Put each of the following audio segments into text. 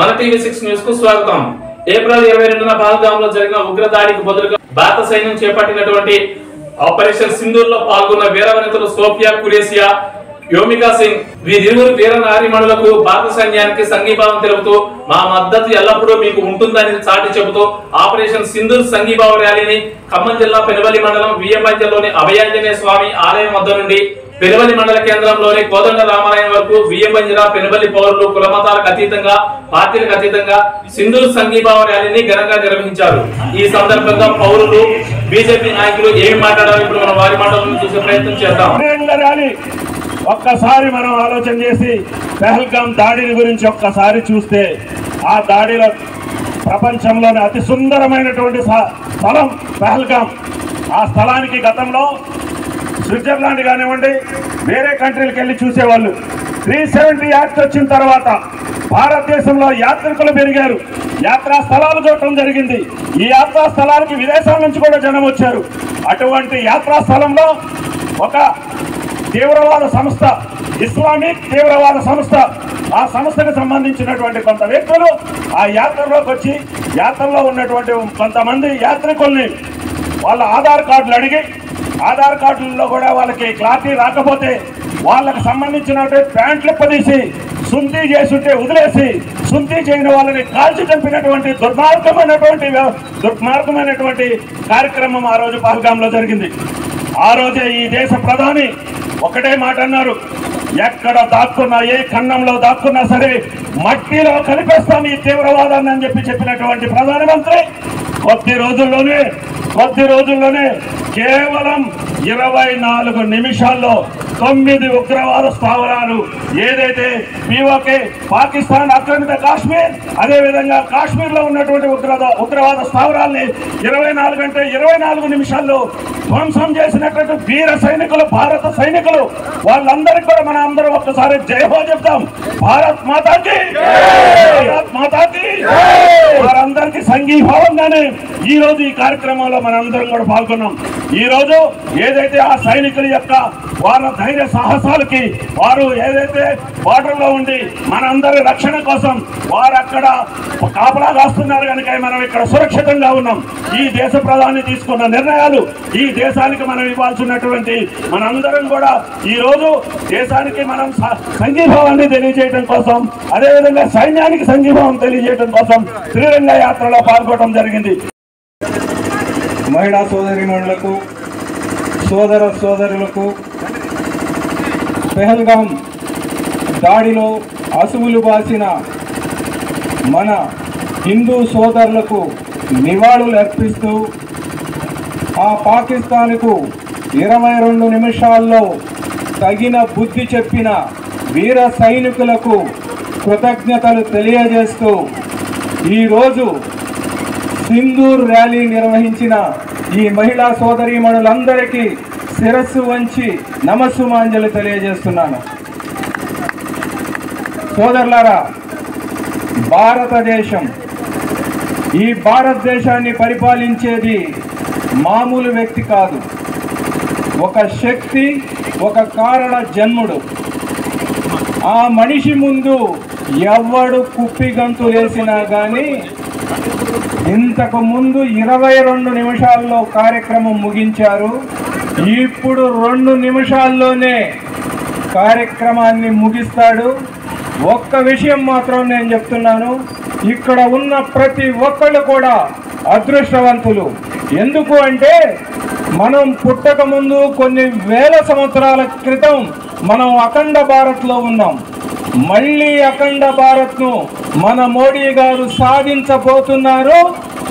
మన టీవీ6 న్యూస్ కు స్వాగతం। ఏప్రిల్ 22న పహల్గామ్ లో జరిగిన ఉగ్రదాడికి బదులుగా భారత సైన్యం చేపట్టినటువంటి ఆపరేషన్ సింధూర్ లో పాల్గొన్న వీరవనితలు సోఫియా కురేషియా, యోమికా సింగ్ వీరిరువురు వీర నారీమణులకు భారత సైన్యానికి సంఘీభావం తెలుపుతూ మా మద్దతు ఎల్లప్పుడూ మీకు ఉంటుందని చాటి చెబుతూ ఆపరేషన్ సింధూర్ సంఘీభావ ర్యాలీని ఖమ్మం జిల్లా పెనుబల్లి మండలం విఎంఐలోని అభయాంజనేయ స్వామి ఆలయం వద్ద నుండి పెనుబల్లి మండల కేంద్రంలోని కోదండ రామాలయం వరకు విఎంబంజరా పెనుబల్లి పౌరులు కులమతాలకు అతీతంగా పార్టీలకు అతీతంగా సింధూర్ సంఘీభావ ర్యాలీని ఘనంగా నిర్వహించారు। ఈ సందర్భంగా పౌరులు బీజేపీ నాయకులు ఏమి మాట్లాడారు ఇప్పుడు మనం వారి మాటలను చూసే ప్రయత్నం చేద్దాం। ఒక్కసారి మనం ఆలోచన చేసి పహల్గామ్ దాడిని గురించి ఒక్కసారి చూస్తే ఆ దాడిలో ప్రపంచంలోనే అతి సుందరమైనటువంటి స్థలం పహల్గామ్। ఆ స్థలానికి గతంలో స్విట్జర్లాండ్ కానివ్వండి వేరే కంట్రీలకు వెళ్ళి చూసేవాళ్ళు। 370 యాక్ట్ వచ్చిన తర్వాత భారతదేశంలో యాత్రికులు పెరిగారు, యాత్రా స్థలాలు చూడటం జరిగింది। ఈ యాత్రా స్థలానికి విదేశాల నుంచి కూడా జనం వచ్చారు। అటువంటి యాత్రా స్థలంలో ఒక తీవ్రవాద సంస్థ, ఇస్లామిక్ తీవ్రవాద సంస్థ, ఆ సంస్థకు సంబంధించినటువంటి కొంత వ్యక్తులు ఆ యాత్రలోకి వచ్చి యాత్రలో ఉన్నటువంటి కొంతమంది యాత్రికుల్ని వాళ్ళ ఆధార్ కార్డులు అడిగి ఆధార్ కార్డుల్లో కూడా వాళ్ళకి క్లారిటీ రాకపోతే వాళ్ళకి సంబంధించినటువంటి ప్యాంట్లు పదీసి సుంతీ చేసుంటే వదిలేసి సుంతీ చేయని వాళ్ళని కాల్చి చంపినటువంటి దుర్మార్గమైనటువంటి కార్యక్రమం ఆ రోజు పహల్గామ్లో జరిగింది। ఆ రోజే ఈ దేశ ప్రధాని ఒకటే మాట అన్నారు, ఎక్కడ దాక్కున్నా ఏ ఖండంలో దాక్కున్నా సరే మట్టిలో కలిపేస్తాం ఈ తీవ్రవాదాన్ని అని చెప్పినటువంటి ప్రధానమంత్రి కొద్ది రోజుల్లోనే కేవలం 24 నిమిషాల్లో 9 ఉగ్రవాద స్థావరాలు, ఏదైతే పీఓకే పాకిస్తాన్ ఆక్రమిత కాశ్మీర్, అదేవిధంగా కాశ్మీర్లో ఉన్నటువంటి ఉగ్రవాద స్థావరాల్ని 24 నిమిషాల్లో ధ్వంసం చేసినటువంటి వీర సైనికులు, భారత సైనికులు, వాళ్ళందరికీ కూడా మన అందరం ఒక్కసారి జయహో చెప్తాం। భారత్ మాతాకి, భారత్ మాతాకి। వారందరికీ సంఘీభావంగానే ఈ రోజు ఈ కార్యక్రమంలో మనందరం కూడా పాల్గొన్నాం। ఈ రోజు ఏదైతే ఆ సైనికుల యొక్క వారి ధైర్య సాహసాలకి వారు ఏదైతే బార్డర్లో ఉండి మనందరి రక్షణ కోసం వారు అక్కడ కాపలా కాస్తున్నారు కనుక మనం ఇక్కడ సురక్షితంగా ఉన్నాం। ఈ దేశ ప్రధాని తీసుకున్న నిర్ణయాలు, ఈ దేశానికి మనం ఇవ్వాల్సినటువంటి మనందరం కూడా ఈ రోజు దేశానికి మనం సంఘీభావాన్ని తెలియజేయడం కోసం, అదేవిధంగా సైన్యానికి సంఘీభావం తెలియజేయడం కోసం త్రిరంగ యాత్రలో పాల్గొనడం జరిగింది। మహిళా సోదరీమణులకు, సోదర సోదరులకు పహల్గామ్ దాడిలో అసువులు బాసిన మన హిందూ సోదరులకు నివాళులు అర్పిస్తూ ఆ పాకిస్తాన్కు 22 నిమిషాల్లో తగిన బుద్ధి చెప్పిన వీర సైనికులకు కృతజ్ఞతలు తెలియజేస్తూ ఈరోజు సింధూర్ ర్యాలీ నిర్వహించిన ఈ మహిళా సోదరీమణులందరికీ శిరస్సు వంచి నమస్సుమాంజలి తెలియజేస్తున్నాను। సోదరులారా, భారతదేశం, ఈ భారతదేశాన్ని పరిపాలించేది మామూలు వ్యక్తి కాదు, ఒక శక్తి, ఒక కారణ జన్ముడు। ఆ మనిషి ముందు ఎవడు కుప్పిగంతు వేసినా కానీ ఇంతకు ముందు 22 నిమిషాల్లో కార్యక్రమం ముగించారు, ఇప్పుడు 2 నిమిషాల్లోనే కార్యక్రమాన్ని ముగిస్తాడు। ఒక్క విషయం మాత్రం నేను చెప్తున్నాను, ఇక్కడ ఉన్న ప్రతి ఒక్కళ్ళు కూడా అదృష్టవంతులు। ఎందుకు అంటే మనం పుట్టక ముందు కొన్ని వేల సంవత్సరాల క్రితం మనం అఖండ భారత్లో ఉన్నాం। మళ్ళీ అఖండ భారత్ను మన మోడీ గారు సాధించబోతున్నారు,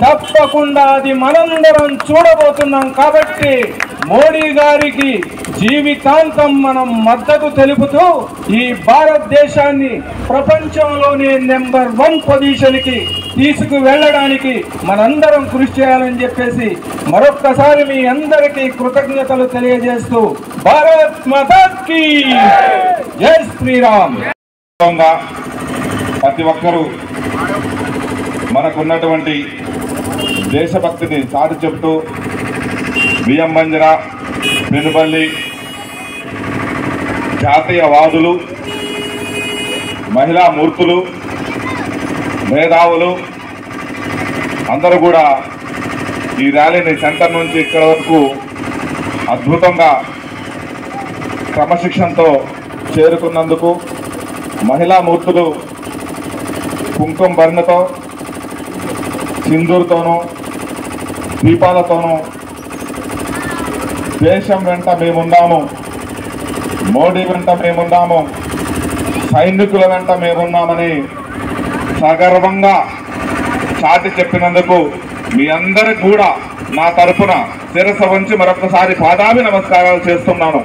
తప్పకుండా అది మనందరం చూడబోతున్నాం। కాబట్టి మోడీ గారికి జీవితాంతం మనం మద్దతు తెలుపుతూ ఈ భారతదేశాన్ని ప్రపంచంలోనే నెంబర్ 1 పొజిషన్కి తీసుకువెళ్ళడానికి మనందరం కృషి చేయాలని చెప్పేసి మరొక్కసారి మీ అందరికీ కృతజ్ఞతలు తెలియజేస్తూ భారత్ మాతాకి జై శ్రీరామ్। ప్రతి ఒక్కరూ మనకున్నటువంటి దేశభక్తిని చాటి చెబుతూ విఎంబంజరా, పెనుబల్లి జాతీయవాదులు, మహిళా మూర్తులు, మేధావులు అందరూ కూడా ఈ ర్యాలీని సెంటర్ నుంచి ఇక్కడ వరకు అద్భుతంగా క్రమశిక్షణతో చేరుకున్నందుకు మహిళా మూర్తులు కుంకుమ భరణతో సింధూరుతోనూ దీపాలతోనూ దేశం వెంట మేమున్నాము, మోడీ వెంట మేమున్నాము, సైనికుల వెంట మేమున్నామని సగర్వంగా చాటి చెప్పినందుకు మీ అందరికి కూడా నా తరపున శిరస్సు వంచి మరొకసారి పాదాభి నమస్కారాలు చేస్తున్నాను.